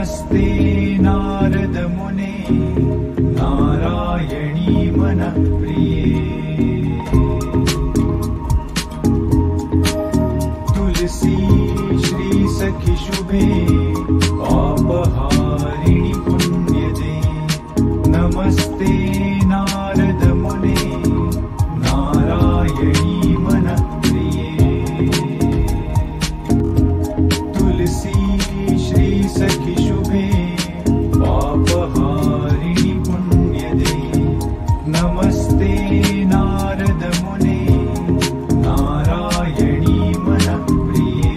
नमस्ते नारद मुने नारायणी मन प्रिये। तुलसी श्री सखी शुभे पापहारिणि पुण्यदे। नमस्ते नारद मुने नारायणी मन प्रिये। तुलसी श्री सखी शुभे पापहारिणि पुण्यदे। नमस्ते नारद मुने नारायणी मन प्रिये।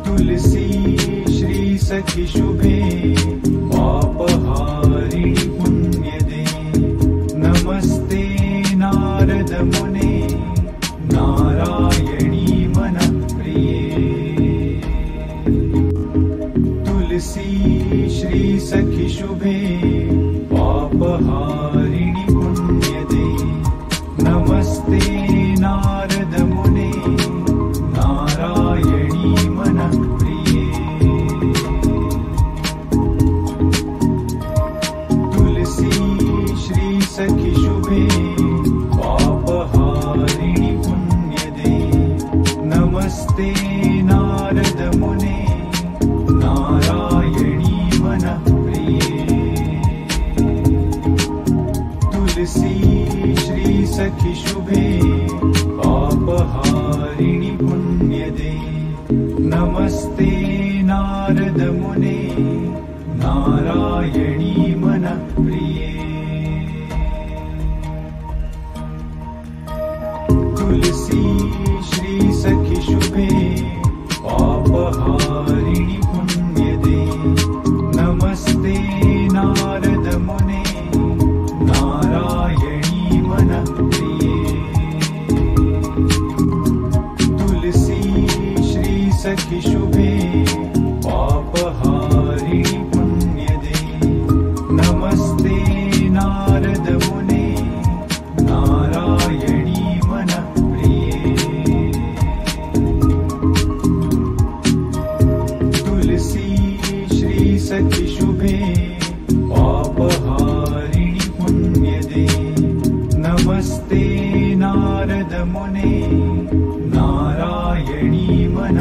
तुलसी श्री सखी शुभे पापहारिणि पुण्यदे। नमस्ते नारद मुने नारायणी मन प्रिये। तुलसी श्री सखी शुभे पापहारिणि पुण्यदे। नमस्ते नारद मुने नारायणी मन प्रिये। तुलसी श्री सखी शुभे पापहारिणि पुण्यदे। नमस्ते नारद मुने नारायणी मन प्रिये। तुलसी श्री सखी शुभे पापहारिणि पुण्यदे। नमस्ते नारद मुने नारायणी मन प्रिये। तुलसी श्री सखी शुभे पापहारिणि पुण्यदे। नमस्ते नारद मुने नारायणी मन प्रिये। तुलसी श्री सखी शुभे पापहारिणि पुण्यदे। नमस्ते नारद मुने नारायणी मन प्रिये। तुलसी श्री सखी शुभे पापहारिणि पुण्यदे। नमस्ते नारद मुने नारायणी मन